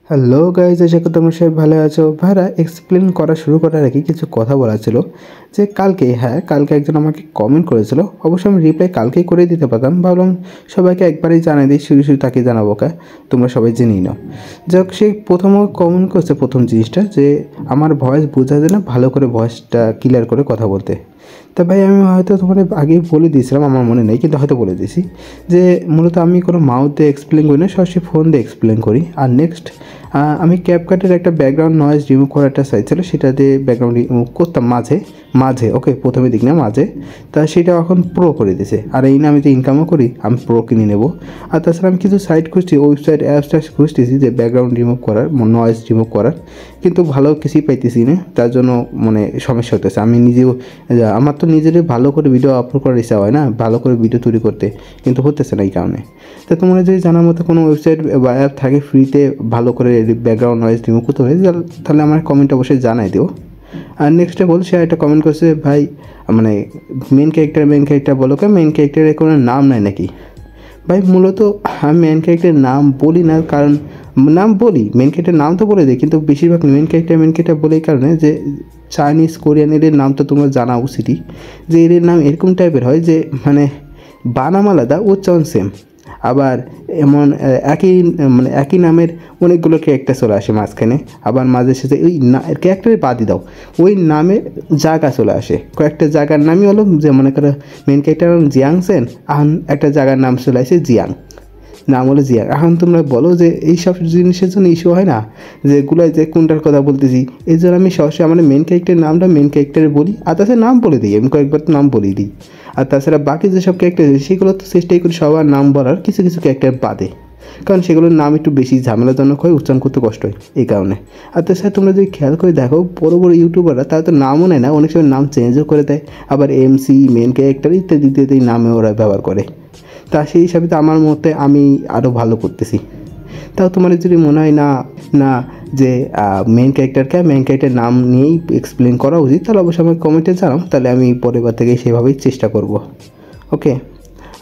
Hello guys, আশা করি তোমরা সবাই ভালো আছো। ভাইরা, এক্সপ্লেন করা শুরু করার আগে কিছু কথা বলা ছিল যে কালকে একজন আমাকে কমেন্ট করেছিল। অবশ্যই আমি রিপ্লাই কালকেই করে দিতে পারতাম, ভাবলাম সবাইকে একবারেই জানাই দিই, শুধু শুধু তাকে জানাবো কা, তোমরা সবাই জেনেই নাও। যাক, সে প্রথম কমেন্ট করছে প্রথম জিনিসটা যে আমার ভয়েস বোঝা যায় না, ভালো করে ভয়েসটা ক্লিয়ার করে কথা বলতে। তা ভাই, আমি হয়তো তোমাদের আগেই বলে দিয়েছিলাম, আমার মনে নেই, কিন্তু হয়তো বলে দিয়েছি যে মূলত আমি কোনো মাউথ দিয়ে এক্সপ্লেন করি না, সরাসরি ফোন দিয়ে এক্সপ্লেন করি। আর নেক্সট, আমি ক্যাপকাটের একটা ব্যাকগ্রাউন্ড নয়েজ রিমুভ করার একটা সাইট ছিল, সেটা দিয়ে ব্যাকগ্রাউন্ড রিমুভ করতাম মাঝে মাঝে, ওকে, প্রথমে দিক না মাঝে। তা সেটা এখন প্রো করে দিয়েছে, আর এই না আমি যে ইনকামও করি, আমি প্রো কিনে নেব। আর তাছাড়া আমি কিছু সাইট খুঁজছি, ওয়েবসাইট অ্যাপসটা খুঁজতেছি যে ব্যাকগ্রাউন্ড রিমুভ করার, নয়েজ রিমুভ করার, কিন্তু ভালো কিছুই পাইতেছি না। তার জন্য মানে সমস্যা হতেছে। আমি নিজেও, আমার তো নিজেরই ভালো করে ভিডিও আপলোড করার ইচ্ছা হয় না, ভালো করে ভিডিও তৈরি করতে, কিন্তু হতেছে না এই কারণে। তো তোমরা যদি জানার মতো কোনো ওয়েবসাইট বা অ্যাপ থাকে ফ্রিতে ভালো করে ব্যাকগ্রাউন্ড নয়েজ রিমুভ করতে হবে, তাহলে আমার কমেন্ট অবশ্যই জানাই দিও। আর নেক্সটে বল, সে একটা কমেন্ট করছে, ভাই মানে মেন ক্যারেক্টার বলো, মেন ক্যারেক্টারের কোনো নাম নাই নাকি? ভাই, মূলত আমি মেন ক্যারেক্টারের নাম বলি না, কারণ নাম বলি, মেন ক্যারেক্টারের নাম তো বলে দিই, কিন্তু বেশিরভাগ মেন ক্যারেক্টার বলে এই কারণে যে চাইনিজ কোরিয়ান এদের নাম তো তোমরা জানা উচিতই, যে এদের নাম এরকম টাইপের হয় যে মানে বানাম আলাদা, উচ্চারণ সেম। আবার এমন একই নামের অনেকগুলো ক্যারেক্টার চলে আসে মাঝখানে, আবার মাঝে সাথে ওই ক্যারেক্টারে বাদই দাও, ওই নামে জায়গা চলে আসে। কয়েকটা জায়গার নামই হলো, যে মনে করো মেন ক্যারেক্টার জিয়াংসেন, এখন একটা জায়গার নাম চলে আসে জিয়াং, নাম হলো জিয়াং। এখন তোমরা বলো যে এইসব জিনিসের জন্য ইস্যু হয় না, যেগুলো যে কোনটার কথা বলতেছি, এই জন্য আমি সরাসরি আমার মেন ক্যারেক্টারের নামটা মেন ক্যারেক্টারে বলি, আর তাছাড়া নাম বলে দিই, আমি কয়েকবার তো নাম বলেই দিই। আর তাছাড়া বাকি যেসব ক্যারেক্টার আছে সেগুলো তো চেষ্টাই করি সবার নাম বলার, কিছু কিছু ক্যারেক্টার বাদে, কারণ সেগুলোর নাম একটু বেশি ঝামেলাজনক হয়, উচ্চারণ করতে কষ্ট হয় এই কারণে। আর তাছাড়া তোমরা যদি খেয়াল করে দেখো, বড়ো বড়ো ইউটিউবাররা তারা তো নামও নেয় না, অনেক সময় নাম চেঞ্জও করে দেয়, আবার এমসি, মেন ক্যারেক্টার ইত্যাদি ইত্যাদি নামে ওরা ব্যবহার করে। তা সেই হিসাবে তো আমার মতে আমি আরও ভালো করতেছি। তাও তোমার যদি মনে হয় না না যে মেন ক্যারেক্টার নাম নিয়েই এক্সপ্লেন করা উচিত, তাহলে অবশ্যই আমাকে কমেন্টে জানাও, তাহলে আমি পরের বার থেকে সেভাবেই চেষ্টা করব। ওকে।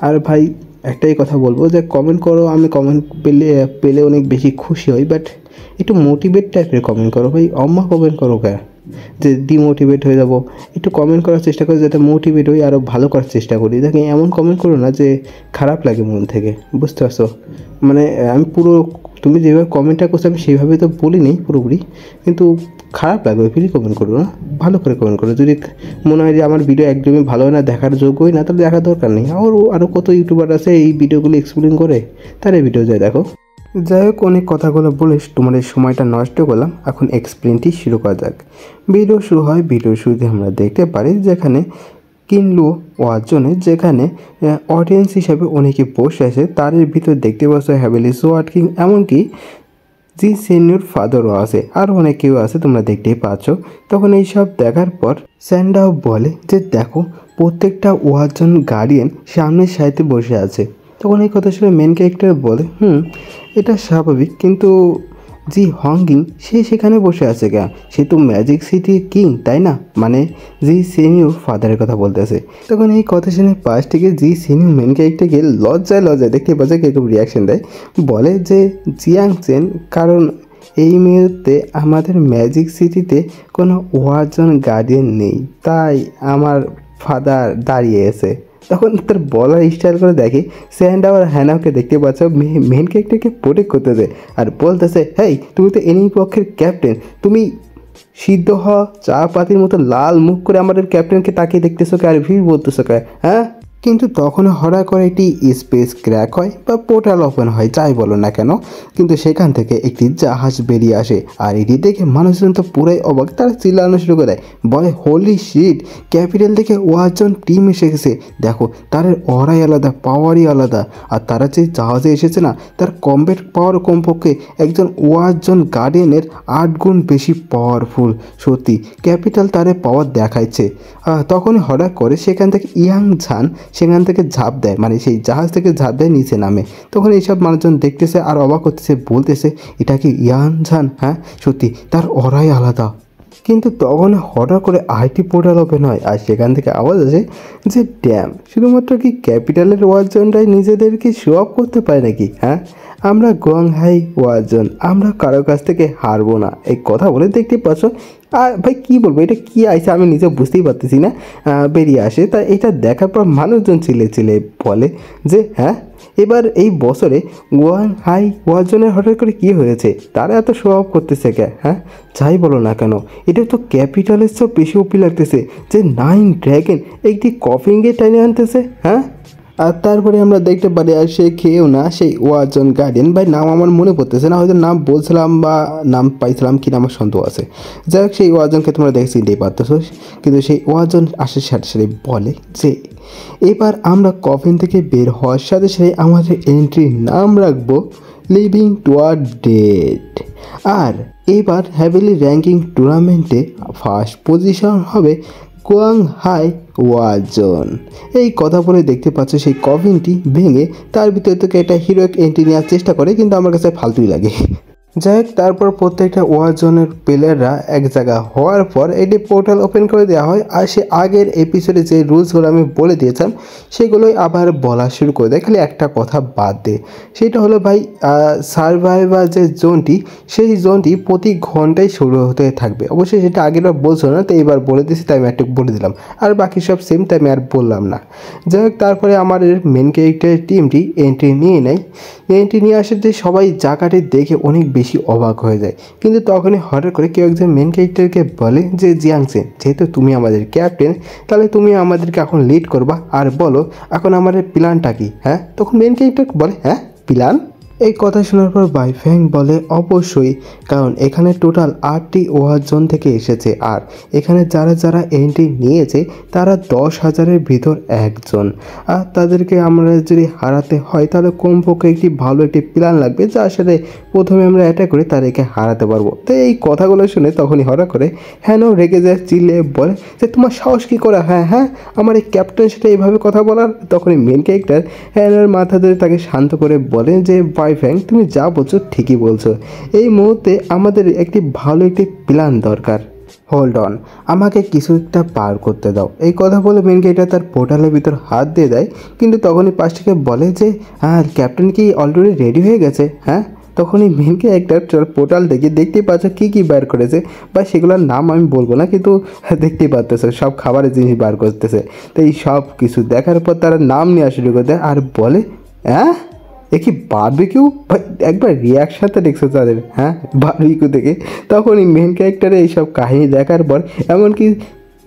আর ভাই, একটাই কথা বলবো যে কমেন্ট করো, আমি কমেন্ট পেলে অনেক বেশি খুশি হই, বাট একটু মোটিভেট টাইপের কমেন্ট করো ভাই, কমেন্ট করো কে যে ডিমোটিভেট হয়ে যাব। একটু কমেন্ট করার চেষ্টা করি যাতে মোটিভেট হই, আরও ভালো করার চেষ্টা করি। দেখে এমন কমেন্ট করো না যে খারাপ লাগে মন থেকে, বুঝতে পারছো? মানে আমি পুরো, তুমি যেভাবে কমেন্টটা করছো আমি সেইভাবে তো বলিনি পুরোপুরি, কিন্তু খারাপ লাগবে ফিরি কমেন্ট করো না, ভালো করে কমেন্ট করো। যদি মনে হয় যে আমার ভিডিও একদমই ভালো হয় না, দেখার যোগ্যই না, তাহলে দেখার দরকার নেই। আরও কত ইউটিউবার আছে এই ভিডিওগুলো এক্সপ্লেন করে, তার এই ভিডিও যায় দেখো। যাই হোক, অনেক কথাগুলো বলে তোমাদের সময়টা নষ্ট করলাম, এখন এক্সপ্লেনটি শুরু করা যাক। ভিডিও শুরুতে আমরা দেখতে পারি যেখানে কিনলু ওয়াজনে, যেখানে অডিয়েন্স হিসাবে অনেকে বসে আছে, তার ভিতর দেখতে পাচ্ছ হ্যাভেলি সোয়াট কিং, এমনকি জি সেনিয়র ফাদারও আছে, আর অনেক কেউ আছে, তোমরা দেখতেই পাচ্ছ। তখন এইসব দেখার পর স্যান্ডাও বলে যে দেখো, প্রত্যেকটা ওয়াজন গার্ডিয়ান সামনের সাইডে বসে আছে। তখন এই কথা শুনে মেন ক্যারেক্টার বলে, এটা স্বাভাবিক, কিন্তু জি হংকিং সে সেখানে বসে আছে কেন? সে তো ম্যাজিক সিটির কিং, তাই না? মানে জি সেনিয়র ফাদারের কথা বলতেছে। তখন এই কথা শুনে পাশ থেকে জি সেনিয়র মেন ক্যারেক্টারকে লজ্জায় দেখতে পাচ্ছে কিরকম রিয়াকশন দেয়, বলে যে জিয়াংচেন, কারণ এই মুহূর্তে আমাদের ম্যাজিক সিটিতে কোনো ওয়ার্জন গার্ডিয়ান নেই, তাই আমার ফাদার দাঁড়িয়ে আছে। তখন তার বলার স্টাইল করে দেখি স্যান্ড আর হ্যানাওকে দেখতে পাচ্ছ মেন ক্যারেক্টারকে প্রোটেক্ট করতেছে, আর বলতেছে, হেই তুমি তো এনিমি পক্ষের ক্যাপ্টেন, তুমি সিদ্ধ হওয়া চা পাতির মতো লাল মুখ করে আমাদের ক্যাপ্টেনকে তাকিয়ে দেখতেছো কে, আর ভিড় বলতেছো কে, হ্যাঁ? কিন্তু তখন হঠাৎ করে একটি স্পেস ক্র্যাক হয় বা পোর্টাল ওপেন হয়, যাই বলো না কেন, কিন্তু সেখান থেকে একটি জাহাজ বেরিয়ে আসে, আর এটি দেখে মানুষজন তো পুরাই অবাক, তারা চিল্লানো শুরু করে দেয়, বলে হোলি শিট, ক্যাপিটাল থেকে ওয়াজন টিম এসে গেছে, দেখো তার অরাই আলাদা, পাওয়ারই আলাদা, আর তারা যে জাহাজে এসেছে না, তার কমব্যাট পাওয়ার কমপক্ষে একজন ওয়াজন গার্ডিয়ানের 8 গুণ বেশি পাওয়ারফুল। সত্যি ক্যাপিটাল তারে পাওয়ার দেখাইছে। তখনই হঠাৎ করে সেখান থেকে ইয়াং ঝান সেখান থেকে ঝাঁপ দেয়, মানে সেই জাহাজ থেকে ঝাঁপ দেয় নিচে নামে। তখন এইসব মানুষজন দেখতেছে আর অবাক করতেছে, বলতেছে, এটা কি ইয়ান ঝান? হ্যাঁ সত্যি, তার অরাই আলাদা। কিন্তু তখন হঠাৎ করে আইটি পোর্টাল ওপেন হয় আর সেখান থেকে আওয়াজ আসে যে ড্যাম, শুধুমাত্র কি ক্যাপিটালের ওয়ার্জনটাই নিজেদেরকে শো অফ করতে পারে নাকি? হ্যাঁ, আমরা গুয়াংহাই ওয়ার্জন, আমরা কারো কাছ থেকে হারবো না, এই কথা বলে দেখতে পাচ্ছ। আর ভাই কী বলবো, এটা কী আইসে আমি নিজে বুঝতেই পারতেছি না, বেরিয়ে আসে। তা এটা দেখার পর মানুষজন চিলে চিলে বলে যে হ্যাঁ, এবার এই বছরে গুয়াংহাই ওয়ার্জনের হঠাৎ করে কী হয়েছে, তারা এত শো অফ করতেছে কে? হ্যাঁ, যাই বলো না কেন, এটা তো ক্যাপিটালের সব বেশি ওপি লাগতেছে যে 9 ড্র্যাগন একটি কফিংয়ে টেনে আনতেছে। হ্যাঁ, আর তারপরে আমরা দেখতে পারি আর সে খেয়েও না সেই ওয়াজন গার্ডেন, ভাই নাম আমার মনে পড়তেছে না, হয়তো নাম বলছিলাম বা নাম পাইছিলাম কিনা আমার সন্দেহ আছে। যাই হোক, সেই ওয়াজনকে তোমরা দেখে চিনতেই পারতেছো, কিন্তু সেই ওয়াজন আসার সাথে সাথে বলে যে এবার আমরা কফিন থেকে বের হওয়ার সাথে সাথে আমাদের এন্ট্রি নাম রাখবো লিভিং টুয়ার্ড ডেড। আর এবার হ্যাভিলি র্যাঙ্কিং টুর্নামেন্টে ফার্স্ট পজিশন হবে গুয়াংহাই ওয়ার্জন। এই কথা বলে দেখতে পাচ্ছ সেই কফিনটি ভেঙে তার ভিতরে থেকে একটা হিরোইক এন্ট্রি নেওয়ার চেষ্টা করে, কিন্তু আমার কাছে ফালতুই লাগে। যাই হোক, তারপর প্রত্যেকটা ওয়ার্জনের প্লেয়াররা এক জায়গা হওয়ার পর এটি পোর্টাল ওপেন করে দেওয়া হয় আর সে আগের এপিসোডে যে রুলসগুলো আমি বলে দিয়েছিলাম সেগুলোই আবার বলা শুরু করে দেয়, খালি একটা কথা বাদ দে, সেটা হলো ভাই সার্ভাইভার যে জোনটি, সেই জোনটি প্রতি ঘন্টায় শুরু হতে থাকবে। অবশ্যই সেটা আগেরবার বলছো না, তো এইবার বলে দিয়েছি, তাই আমি একটু বলে দিলাম, আর বাকি সব সেম, তাই আমি আর বললাম না। যাই হোক, তারপরে আমাদের মেন ক্যারেক্টারের টিমটি এন্ট্রি নিয়ে নেয়। এন্ট্রি নিয়ে আসাতে সবাই জায়গাটি দেখে অনেক বেশি অবাক হয়ে যায়, কিন্তু তখনই হঠাৎ করে কেউ একজন মেন ক্যারেক্টারকে বলে যে জিয়াংসেন, যেহেতু তুমি আমাদের ক্যাপ্টেন, তাহলে তুমি আমাদেরকে এখন লিড করবা আর বলো এখন আমাদের প্ল্যানটা কি। হ্যাঁ, তখন মেন ক্যারেক্টার বলে হ্যাঁ প্ল্যান। এই কথা শোনার পর বাইফ্যাং বলে অবশ্যই, কারণ এখানে টোটাল 8টি ওয়ার্জন থেকে এসেছে আর এখানে যারা যারা এন্ট্রি নিয়েছে তারা 10,000-এর ভিতর একজন, আর তাদেরকে আমরা যদি হারাতে হয় তাহলে কমপক্ষে একটি ভালো একটি প্ল্যান লাগবে যার সাথে প্রথমে আমরা অ্যাটাক করে তাদেরকে হারাতে পারবো। তো এই কথাগুলো শুনে তখনই হঠাৎ করে হ্যানো রেগে যায়, চিল্লে বলে যে তোমার সাহস কী করা, হ্যাঁ হ্যাঁ আমার এই ক্যাপ্টেনের সাথে এইভাবে কথা বলার। তখনই মেন ক্যারেক্টার হ্যানোর মাথা ধরে তাকে শান্ত করে বলে যে বাইফ্যাং, তুমি যা বলছো ঠিকই বলছো, এই মুহূর্তে আমাদের একটি ভালো একটি প্ল্যান দরকার। হোল্ড অন, আমাকে কিছু একটা পার করতে দাও। এই কথা বলে মেন ক্যারেক্টার তার পোর্টালের ভিতর হাত দিয়ে দেয়, কিন্তু তখনই পাশ থেকে বলে যে ক্যাপ্টেন কি অলরেডি রেডি হয়ে গেছে? হ্যাঁ, তখনই মেন ক্যারেক্টার পোর্টাল থেকে দেখতেই পাচ্ছ কী কী বার করেছে, বা সেগুলোর নাম আমি বলবো না, কিন্তু দেখতেই পারতেছে সব খাবারের জিনিস বার করতেছে। তো এই সব কিছু দেখার পর তারা নাম নেওয়া শুরু করে দেয় আর বলে হ্যাঁ এ কি বারবিকিউ? ভাই একবার রিয়াকশানটা দেখছো তাদের, হ্যাঁ বারবিকিউ থেকে। তখনই মেন ক্যারেক্টারে এইসব কাহিনী দেখার পর এমনকি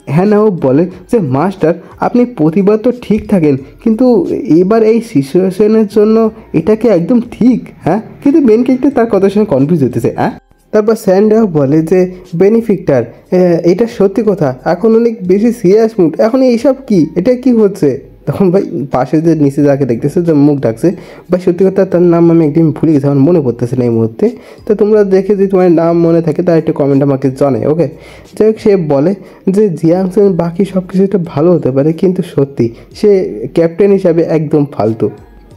হ্যানাও বলে যে মাস্টার আপনি প্রতিবার তো ঠিক থাকেন, কিন্তু এবার এই সিচুয়েশনের জন্য এটা কি একদম ঠিক? হ্যাঁ, কিন্তু মেন ক্যারেক্টার তার কথা শুনে কনফিউজ হতেছে। হ্যাঁ, তারপর স্যান্ডাও বলে যে বেনিফিক্টার, এটা সত্যি কথা, এখন অনেক বেশি সিরিয়াস মুড, এখন এইসব কি, এটা কি হচ্ছে? তখন ভাই পাশে যে নিচে যাকে দেখতেছে যে মুখ ডাকছে, ভাই সত্যি কথা তার নাম আমি একদিন ভুলে গেছি, আমার মনে পড়তেছে না এই মুহূর্তে। তো তোমরা দেখে যদি তোমার নাম মনে থাকে তার একটা কমেন্ট আমাকে জানাই, ওকে? যাই হোক, সে বলে যে জিয়াংসেন বাকি সব কিছু একটা ভালো হতে পারে, কিন্তু সত্যি সে ক্যাপ্টেন হিসাবে একদম ফালতু।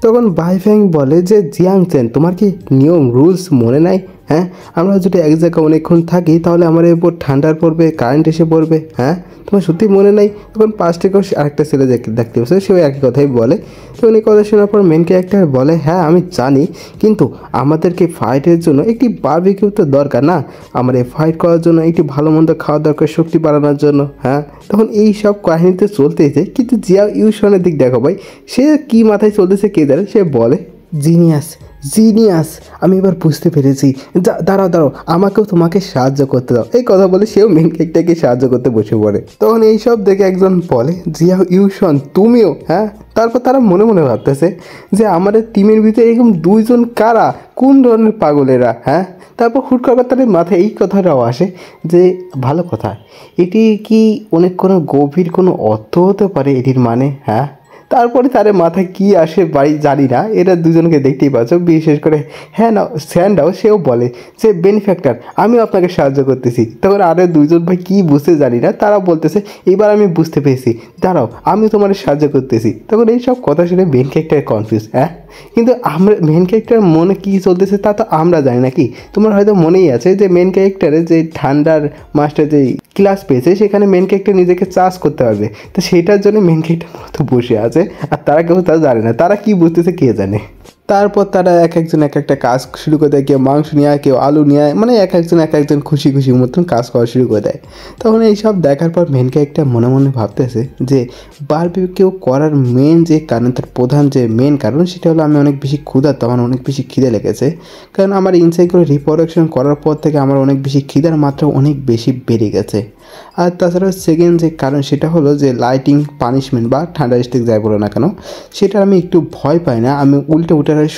তখন বাইফ্যাং বলে যে জিয়াংসেন, তোমার কি নিয়ম রুলস মনে নাই? হ্যাঁ, আমরা যদি এক জায়গায় অনেকক্ষণ থাকি তাহলে আমাদের উপর ঠান্ডার পড়বে, কারেন্ট এসে পড়বে। হ্যাঁ, তোমার সত্যি মনে নাই? তখন পাশ থেকেও আরেকটা ছেলে দেখতে পাচ্ছে, সেও একই কথাই বলে। তো উনি কথা শোনার পর মেন ক্যারেক্টার বলে হ্যাঁ আমি জানি, কিন্তু আমাদেরকে ফাইটের জন্য একটি বারবিকিউ তো দরকার না, আমাদের ফাইট করার জন্য একটি ভালো মন্দ খাওয়া দরকার শক্তি বাড়ানোর জন্য। হ্যাঁ, তখন এই সব কাহিনীতে চলতেছে, কিন্তু জিয়া ইউশনের দিক দেখো ভাই, সে কি মাথায় চলতেছে কে জানে। সে বলে জিনিয়াস জিনিয়াস, আমি এবার বুঝতে পেরেছি, দাঁড়াও আমাকেও তোমাকে সাহায্য করতে দাও। এই কথা বলে সেও মেন ক্যারেক্টারকে সাহায্য করতে বসে পড়ে। তখন এইসব দেখে একজন বলে জিয়া ইউশন তুমিও? হ্যাঁ, তারপর তারা মনে মনে ভাবতেছে যে আমাদের টিমের ভিতরে এরকম দুইজন কারা, কোন ধরনের পাগলেরা? হ্যাঁ, তারপর হুট করে তাদের মাথায় এই কথাটাও আসে যে ভালো কথা, এটি কি অনেক কোনো গভীর কোনো অর্থ হতে পারে এটির মানে? হ্যাঁ, তারপরে তার মাথায় কি আসে বাড়ি জানি না, এরা দুজনকে দেখতেই পাচ্ছ। বিশেষ করে হ্যাঁ না স্যান্ডাও সেও বলে যে বেনিফ্যাক্টর আমিও আপনাকে সাহায্য করতেছি। তখন আরও দুজন ভাই কী বুঝতে জানি না, তারা বলতেছে এবার আমি বুঝতে পেরেছি, দাঁড়াও আমি তোমার সাহায্য করতেছি। তখন এইসব কথা শুনে মেন ক্যারেক্টার কনফিউজ। হ্যাঁ, কিন্তু আমরা মেন ক্যারেক্টার মনে কী চলতেছে তা তো আমরা জানি নাকি। তোমার হয়তো মনেই আছে যে মেন ক্যারেক্টারে যে ঠান্ডার মাস্টার যে ক্লাস পেয়েছে সেখানে মেন ক্যারেক্টার নিজেকে চার্জ করতে পারবে, তো সেটার জন্য মেন ক্যারেক্টার মতো বসে আছে। আর তারা কেউ তা জানে না, তারা কি বুঝতেছে কে জানে। তারপর তারা এক একজন এক একটা কাজ শুরু করে দেয়, কেউ মাংস নিয়ে আয়, কেউ আলু নিয়ে আয়, মানে এক একজন খুশি খুশি মতন কাজ করা শুরু করে দেয়। তখন এইসব দেখার পর মেন ক্যারেক্টার মনে মনে ভাবতেছে যে বারবিকিউ করার মেন যে কারণ, তার প্রধান যে মেন কারণ সেটা হলো আমি অনেক বেশি ক্ষুধার্ত, আমার অনেক বেশি খিদে লেগেছে। কারণ আমার ইনসাইক্লো রিপ্রোডাকশন করার পর থেকে আমার অনেক বেশি খিদার মাত্রা অনেক বেশি বেড়ে গেছে। আর তাছাড়া সেকেন্ড যে কারণ সেটা হলো যে লাইটিং পানিশমেন্ট বা ঠান্ডা স্টিক যাই বলো না কেন, সেটা আমি একটু ভয় পাই না, আমি উল্টে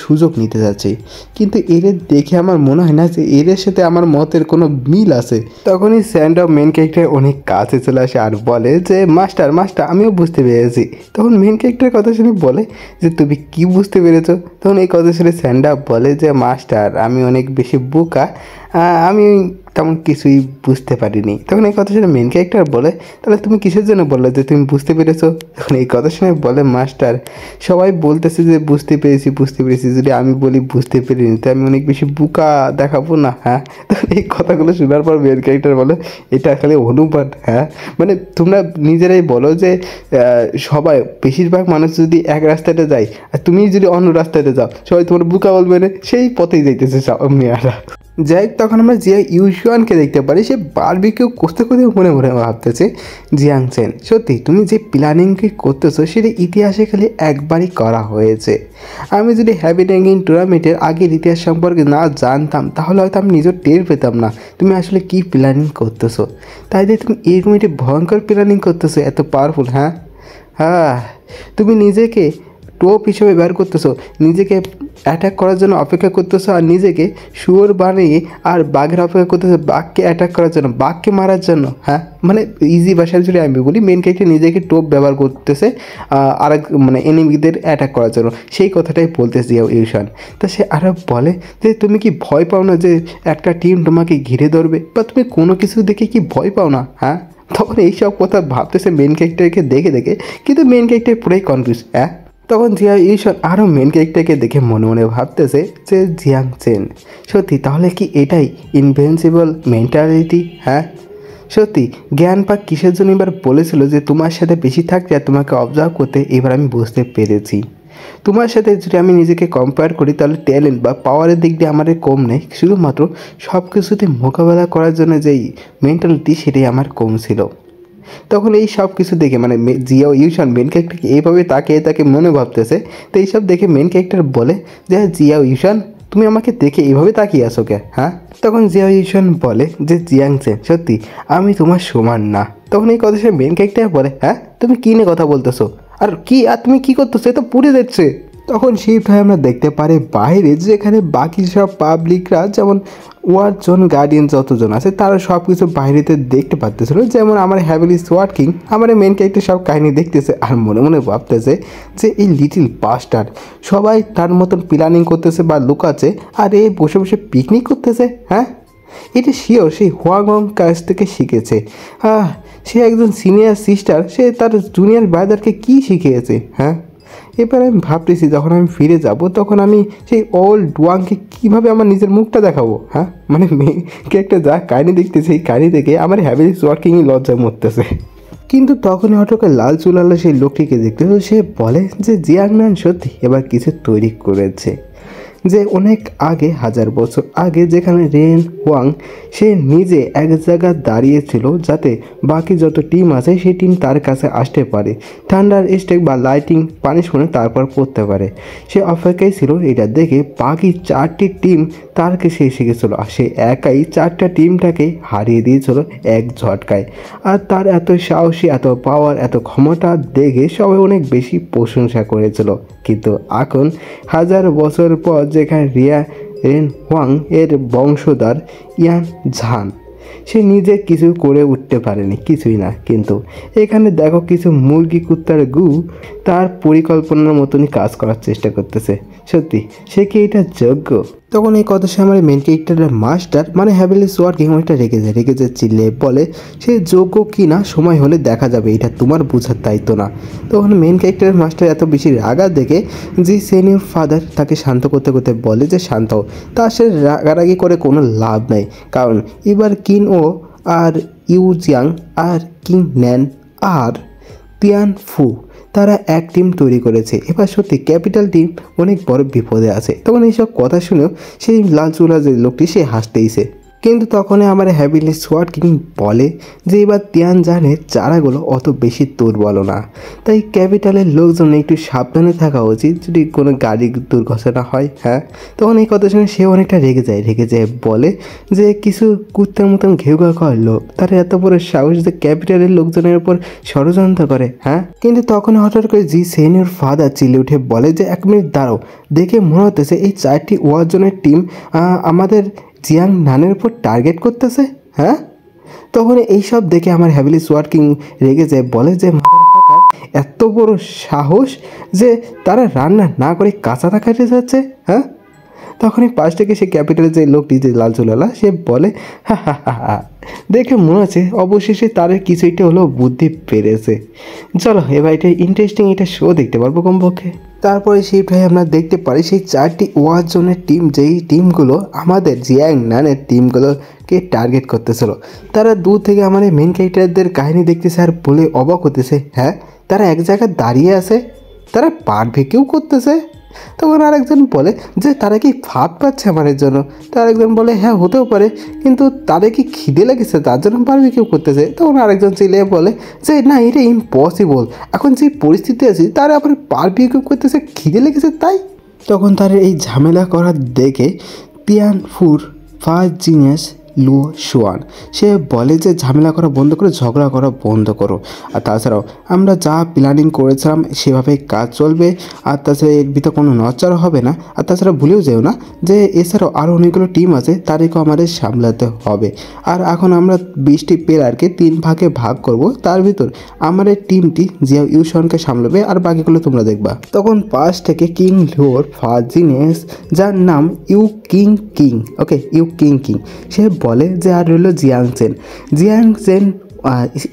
সুযোগ নিতে যাচ্ছি। কিন্তু এদের দেখে আমার মনে হয় না যে এদের সাথে আমার মতের কোনো মিল আছে। তখনই স্যান্ডা মেন ক্যারেক্টার অনেক কাছে চলে আসে আর বলে যে মাস্টার আমিও বুঝতে পেরেছি। তখন মেন ক্যারেক্টারের কথা শুনে বলে যে তুমি কি বুঝতে পেরেছো? তখন এই কথা শুনে স্যান্ডা বলে যে মাস্টার আমি অনেক বেশি বোকা, আমি তেমন কিছুই বুঝতে পারিনি। তখন এই কথা শুনে মেন ক্যারেক্টার বলে তাহলে তুমি কিসের জন্য বললে যে তুমি বুঝতে পেরেছো? তখন এই কথা শুনে বলে মাস্টার সবাই বলতেছে যে বুঝতে পেরেছি, যদি আমি বলি বুঝতে পারিনি তো আমি অনেক বেশি বোকা দেখাবো না। হ্যাঁ, তখন এই কথাগুলো শোনার পর মেন ক্যারেক্টার বলে এটা খালি অনুপাত। হ্যাঁ, মানে তোমরা নিজেরাই বলো যে সবাই বেশিরভাগ মানুষ যদি এক রাস্তাতে যায় আর তুমি যদি অন্য রাস্তাতে যাও সবাই তোমার বোকা বলবে না, সেই পথেই যাইতেছে সব মেয়েরা। যাই হোক, তখন আমরা জিয়া ইউশুয়ানকে দেখতে পারি, সে বারবিকিউ করতে মনে ভাবতেছে জিয়াং চেন সত্যি তুমি যে প্ল্যানিংকে করতেছো সেটা ইতিহাসে খালি একবারই করা হয়েছে। আমি যদি হ্যাভি র্যাঙ্কিং টুর্নামেন্টের আগের ইতিহাস সম্পর্কে না জানতাম তাহলে হয়তো আমি নিজের টের পেতাম না তুমি আসলে কী প্ল্যানিং করতেছো। তাই দিয়ে তুমি এরকম একটি ভয়ঙ্কর প্ল্যানিং করতেছো, এত পাওয়ারফুল। হ্যাঁ তুমি নিজেকে টোপ হিসেবে ব্যবহার করতেছো, নিজেকে অ্যাটাক করার জন্য অপেক্ষা করতেছো, আর নিজেকে শুয়োর বানিয়ে আর বাঘের অপেক্ষা করতেছো বাঘকে অ্যাটাক করার জন্য, বাঘকে মারার জন্য। হ্যাঁ, মানে ইজি ভাষায় যদি আমি বলি মেন ক্যারেক্টার নিজেকে টোপ ব্যবহার করতেছে আরেক মানে এনিমিদের অ্যাটাক করার জন্য, সেই কথাটাই বলতেছে ইউশান। তা সে আরও বলে যে তুমি কি ভয় পাও না যে একটা টিম তোমাকে ঘিরে ধরবে, বা তুমি কোনো কিছু দেখে কি ভয় পাও না? হ্যাঁ, তখন এইসব কথা ভাবতেছে মেন ক্যারেক্টারকে দেখে, কিন্তু মেন ক্যারেক্টার পুরাই কনফিউজ। হ্যাঁ, তখন জিয়া ইউশন আরও মেন ক্যারেক্টারকে দেখে মনে ভাবতেছে যে জিয়াং চেন সত্যি তাহলে কি এটাই ইনভিনসিবল মেন্টালিটি? হ্যাঁ, সত্যি জ্ঞান পাক কিসের জন্য এবার বলেছিল যে তোমার সাথে বেশি থাকতে আর তোমাকে অবজার্ভ করতে, এবার আমি বুঝতে পেরেছি। তোমার সাথে যদি আমি নিজেকে কম্পেয়ার করি তাহলে ট্যালেন্ট বা পাওয়ারের দিক দিয়ে আমাদের কম নেই, শুধুমাত্র সব কিছুতে মোকাবেলা করার জন্য যেই মেন্টালিটি সেটাই আমার কম ছিল। তখন এই সব কিছু দেখে মানে জিয়া ইউশান মেন ক্যারেক্টারকে এইভাবে তাকে মনে ভাবতেছে। তো এইসব দেখে মেন ক্যারেক্টার বলে যে জিয়া ইউশান তুমি আমাকে দেখে এইভাবে তাকিয়ে আসো কে? হ্যাঁ, তখন জিয়া ইউশান বলে যে জিয়াং চেন সত্যি আমি তোমার সমান না। তখন এই কথা সে মেন ক্যারেক্টার বলে হ্যাঁ তুমি কী নিয়ে কথা বলতেছো, আর তুমি কী করতেছো, এ তো পুড়ে যাচ্ছে। তখন শিফট হয়ে আমরা দেখতে পারি বাইরে যেখানে বাকি সব পাবলিকরা যেমন ওয়ার্ডজন গার্ডিয়ান যতজন আছে তারা সব কিছু বাইরেতে দেখতে পারতেছিল। যেমন আমার হ্যাভেলি সোয়ার্ড কিং আমার মেন ক্যারেক্টার সব কাহিনী দেখতেছে আর মনে ভাবতেছে যে এই লিটিল বাস্টার সবাই তার মতন প্ল্যানিং করতেছে বা লুকাচ্ছে আর এ বসে পিকনিক করতেছে। হ্যাঁ, এটা শিওর সেই হোয়াং কাছ থেকে শিখেছে। সে একজন সিনিয়র সিস্টার, সে তার জুনিয়র ব্রাদারকে কী শিখিয়েছে। হ্যাঁ, এবার আমি ভাবতেছি যখন আমি ফিরে যাব তখন আমি সেই ওল্ড ওয়াংকে কীভাবে আমার নিজের মুখটা দেখাবো। হ্যাঁ, মানে মেয়েকে একটা যা কাহিনি দেখতেছে এই কাহিনি দেখে আমার হ্যাবিলিস ওয়ার্কিংই লজ্জায় মরতেছে। কিন্তু তখনই হঠাৎ লাল চুলালা সেই লোকটিকে দেখতে সে বলে যে জিয়াং ম্যান সত্যি এবার কিছু তৈরি করেছে, যে অনেক আগে 1000 বছর আগে যেখানে রেন হোয়াং সে নিজে এক জায়গায় দাঁড়িয়েছিল যাতে বাকি যত টিম আছে সেই টিম তার কাছে আসতে পারে, ঠান্ডার স্টেক বা লাইটিং পানিশমেন্ট তারপর পড়তে পারে। সে অপেক্ষায় ছিল এটা দেখে বাকি 4টি টিম তার কাছে এসে গেছিলো আর সে একাই 4টা টিমটাকে হারিয়ে দিয়েছিল এক ঝটকায়। আর তার এত সাহসী, এত পাওয়ার, এত ক্ষমতা দেখে সবাই অনেক বেশি প্রশংসা করেছিল। কিন্তু এখন 1000 বছর পর যেখানে রেন হোয়াং এর বংশধর ইয়ান ঝান সে নিজে কিছু করে উঠতে পারেনি, কিছুই না। কিন্তু এখানে দেখো কিছু মুরগি কুত্তার গু তার পরিকল্পনার মতনই কাজ করার চেষ্টা করতেছে। সত্যি সে কি এটা যোগ্য? তখন এই কথা শুনে আমার মেন ক্যারেক্টারের মাস্টার মানে হ্যাভেলি সোয়ার কিং অনেকটা রেগে যায় চিল্লে বলে সে যোগ্য কি না সময় হলে দেখা যাবে, এটা তোমার বোঝার দায়িত্ব না। তখন মেন ক্যারেক্টারের মাস্টার এত বেশি রাগা দেখে যে সিনিয়র ফাদার তাকে শান্ত করতে করতে বলে যে শান্ত হও। তা সে রাগারাগি করে কোনো লাভ নাই, কারণ এবার কিন ও আর ইউ জিয়াং আর কিং ন্যান আর তিয়ান ফু তারা এক টিম তৈরি করেছে। এবার সত্যি ক্যাপিটাল টিম অনেক বড় বিপদে আছে। তখন এইসব কথা শুনেও সেই লাল চুলা যে লোকটি সে হাসতেইছে। কিন্তু তখনই আমার হ্যাভিলি সোয়ার্ড কিং বলে যে এবার তিয়ান জানের চারাগুলো অত বেশি দুর্বল না, তাই ক্যাপিটালের লোকজন একটু সাবধানে থাকা উচিত যদি কোনো গাড়ি দুর্ঘটনা হয়। হ্যাঁ, তখন এই কথা শুনে সে অনেকটা রেগে যায় বলে যে কিছু কুত্তার মতন ঘেউ ঘেউ করার লোক তারা এত বড় সাহস যে ক্যাপিটালের লোকজনের উপর ষড়যন্ত্র করে। হ্যাঁ, কিন্তু তখন হঠাৎ করে জি সিনিয়র ফাদার চিল্লে উঠে বলে যে 1 মিনিট দাঁড়াও, দেখে মনে হতেছে এই 4টি ওয়ার্জনের টিম আমাদের জিয়াং নানের উপর টার্গেট করতেছে। হ্যাঁ, তখন এইসব দেখে আমার হ্যাভিলি সোয়ার্ড কিং রেগে যায়, বলে যে এত বড় সাহস যে তারা রান্না না করে কাঁচা খাইতে যাচ্ছে। হ্যাঁ, তখনই পাশ থেকে সে ক্যাপিটালের যে লোকটি যে লাল চুলালা সে বলে হা হা হা হা, দেখে মনে হচ্ছে অবশেষে তার কিছু একটা হলেও বুদ্ধি পেরেছে। চলো এবার এটা ইন্টারেস্টিং একটা শো দেখতে পারবো কমপক্ষে। তারপরে সেই ভাই আমরা দেখতে পারি সেই 4টি ওয়ার জোনের টিম, যেই টিমগুলো আমাদের জিয়াং নানের টিমগুলোকে টার্গেট করতেছিল, তারা দূর থেকে আমাদের মেন ক্যারেক্টারদের কাহিনী দেখতেছে আর বলে অবাক হতেছে। হ্যাঁ, তারা এক জায়গায় দাঁড়িয়ে আছে, তারা বারবিকিউ করতেছে। তখন আরেকজন বলে যে তারা কি ফাঁদ পাচ্ছে আমাদের জন্য। তার একজন বলে হ্যাঁ হতেও পারে, কিন্তু তাদের কি খিদে লেগেছে তার জন্য বারবিকিউ করতেছে। তখন আরেকজন চিলে বলে যে না, এটা ইম্পসিবল, এখন যে পরিস্থিতি আছে তারা আবার বারবিকিউ করতেছে, খিদে লেগেছে তাই। তখন তার এই ঝামেলা করা দেখে তিয়ান ফুর ফার্স্ট জিনিয়াস লু শুয়ান সে বলে যে ঝামেলা করা বন্ধ করো, ঝগড়া করা বন্ধ করো, আর তাছাড়াও আমরা যা প্ল্যানিং করেছিলাম সেভাবে কাজ চলবে, আর তাছাড়া এর ভিতরে কোনো নড়চড় হবে না। আর তাছাড়া ভুলেও যেও না যে এছাড়াও আরও অনেকগুলো টিম আছে, তাদেরকেও আমাদের সামলাতে হবে। আর এখন আমরা 20টি প্লেয়ারকে 3 ভাগে ভাগ করব, তার ভিতর আমাদের টিমটি জিয়া ইউশনকে সামলাবে আর বাকিগুলো তোমরা দেখবা। তখন পাশ থেকে কিং লোর ফার্জিনেস যার নাম ইউ কিং ওকে ইউ কিং সে বলে যে আর রইল জিয়াংচেন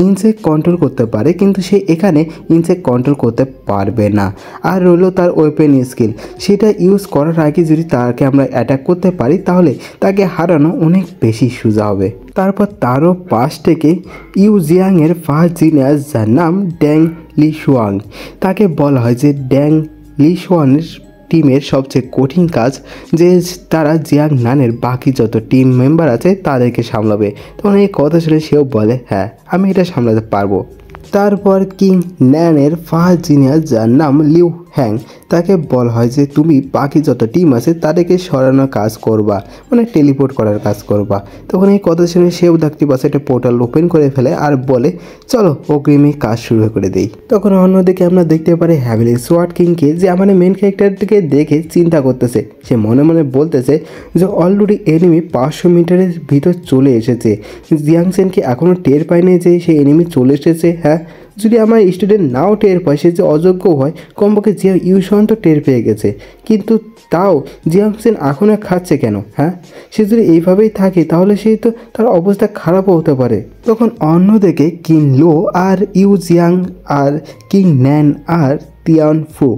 ইনসেক কন্ট্রোল করতে পারে, কিন্তু সে এখানে ইনসেক কন্ট্রোল করতে পারবে না। আর রইল তার ওয়েপেন স্কিল, সেটা ইউজ করার আগে যদি তাকে আমরা অ্যাটাক করতে পারি তাহলে তাকে হারানো অনেক বেশি সোজা হবে। তারপর তারও পাশ থেকে ইউ জিয়াংয়ের ফার্স্ট জিনিয়াস যার নাম ড্যাং লিশুয়াং, তাকে বলা হয় যে ড্যাং লিশুয়ানের টিমের সবচেয়ে কঠিন কাজ যে তারা জিয়াং নানের বাকি যত টিম মেম্বার আছে তাদেরকে সামলাবে। তখন এই কথা শুনে সেও বলে হ্যাঁ আমি এটা সামলাতে পারবো। তারপর কিং ন্যানের ফার্স্ট জিনিয়াস যার নাম লিউ হ্যাং, তাকে বলা হয় যে তুমি বাকি যত টিম আছে তাদেরকে সরানোর কাজ করবা, মানে টেলিপোর্ট করার কাজ করবা। তখন এই কথা শুনে সেও দেখতে পাচ্ছে একটা পোর্টাল ওপেন করে ফেলে আর বলে চলো অগ্রিমে কাজ শুরু করে দেই। তখন অন্যদিকে আমরা দেখতে পারি হ্যাভিলি সোয়ার্ড কিংকে যে আমাদের মেন ক্যারেক্টারটিকে দেখে চিন্তা করতেছে, সে মনে মনে বলতেছে যে অলরেডি এনিমি 500 মিটারের ভিতর চলে এসেছে, জিয়াংচেনকে এখনও টের পায়নি যে সেই এনিমি চলে এসেছে। হ্যাঁ, যদি আমার স্টুডেন্ট নাও টের পায়, সে যে অযোগ্য হয়, কমপক্ষে জিয়া ইউশন তো টের পেয়ে গেছে, কিন্তু তাও জিয়াংচেন এখনও খাচ্ছে কেন? হ্যাঁ, সে যদি এইভাবেই থাকে তাহলে সেই তো তার অবস্থা খারাপও হতে পারে। তখন অন্যদিকে কিং লো আর ইউ জিয়াং আর কিং ন্যান আর তিয়ান ফু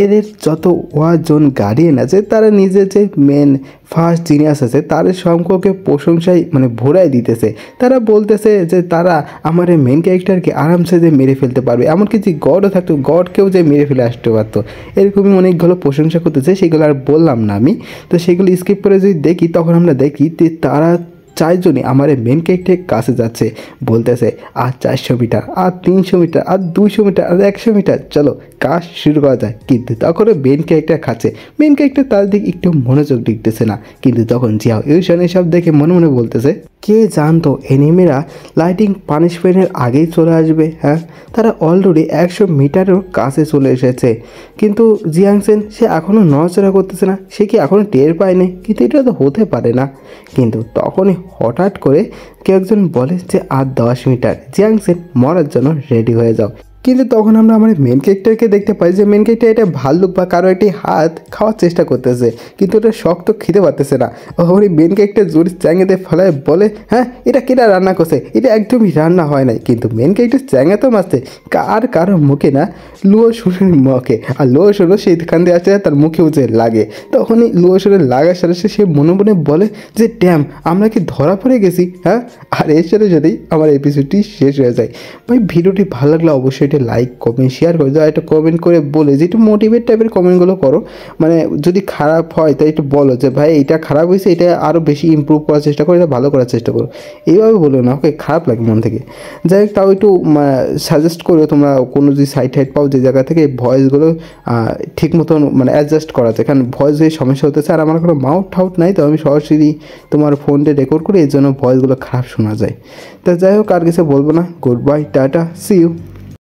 এদের যত ওয়াজন গার্ডিয়ান আছে তারা নিজের যে মেন ফার্স্ট জিনিয়াস আছে তাদের সম্পর্কে প্রশংসায় মানে ভরাই দিতেছে। তারা বলতেছে যে তারা আমার এই মেন ক্যারেক্টারকে আরামসে যে মেরে ফেলতে পারবে, এমনকি যে গডও থাকতো গডকেও যে মেরে ফেলে আসতে পারতো, এরকমই অনেকগুলো প্রশংসা করতেছে। সেগুলো আর বললাম না আমি, তো সেগুলো স্কিপ করে যদি দেখি তখন আমরা দেখি যে তারা 4 জনই আমার মেন ক্যারেক্টারের কাছে যাচ্ছে, বলতেছে আর 400 মিটার, আর 300 মিটার, আর 200 মিটার, আর 100 মিটার, চলো কাজ শুরু করা যায়। কিন্তু তখন মেন ক্যারেক্টার খাচ্ছে, মেন ক্যারেক্টার তার দিকে একটু মনোযোগ দিতেছে না। কিন্তু তখন জিয়াও ইউশন এসব দেখে মনে মনে বলতেছে কে জানতো এনিমিরা লাইটিং পানিশমেন্টের আগেই চলে আসবে। হ্যাঁ, তারা অলরেডি 100 মিটারের কাছে চলে এসেছে, কিন্তু জিয়াংসেন সে এখনও নড়াচড়া করতেছে না। সে কি এখনও টের পায়নি? কিন্তু এটা তো হতে পারে না। কিন্তু তখনই হঠাৎ করে কেউ একজন বলে যে আর 10 মিটার, জিয়াংসেন মরার জন্য রেডি হয়ে যাও। কিন্তু তখন আমরা আমার মেন ক্যারেক্টারকে দেখতে পাই যে মেন ক্যারেক্টার এটা ভাল্লুক বা কারো একটি হাত খাওয়ার চেষ্টা করতেছে, কিন্তু ওটা শক্ত খেতে পারতেছে না। ওই মেন ক্যারেক্টার জোরে চ্যাঙেতে ফেলায় বলে, হ্যাঁ এটা কেটা রান্না করছে, এটা একদমই রান্না হয় নাই। কিন্তু মেন ক্যারেক্টার চ্যাঙাতে মারছে কারো মুখে না, লুয়ো শুনের মুখে। আর লুয়ো শুনো সেইখান দিয়ে আসতে তার মুখে উঠে লাগে। তখনই লুয়ো শুনের লাগার সাথে সে মনে মনে বলে যে ড্যাম, আমরা কি ধরা পড়ে গেছি? হ্যাঁ, আর এর সাথে সাথেই আমার এপিসোডটি শেষ হয়ে যায়। ভাই ভিডিওটি ভালো লাগলে অবশ্যই এটা লাইক কমেন্ট শেয়ার করে দাও, একটা কমেন্ট করে বলে যে একটু মোটিভেট টাইপের কমেন্টগুলো করো। মানে যদি খারাপ হয় তাই একটু বলো যে ভাই এটা খারাপ হয়েছে, এটা আরও বেশি ইমপ্রুভ করার চেষ্টা করো, এটা ভালো করার চেষ্টা করো। এইভাবে বলো না, ওকে খারাপ লাগে মন থেকে। যাই হোক, তাও একটু সাজেস্ট করো তোমরা কোনো যদি সাইট বলো যে জায়গা থেকে ভয়েসগুলো ঠিক মতন মানে অ্যাডজাস্ট করা যায়, কারণ ভয়েসের সমস্যা হতেছে। আর আমার কোনো মাউথ ঠাউট নাই, তো আমি সরাসরি তোমার ফোনটা রেকর্ড করি, এর জন্য ভয়েসগুলো খারাপ শোনা যায়। তা যাই হোক, আর কিছু বলবো না। Good bye, tata, see you.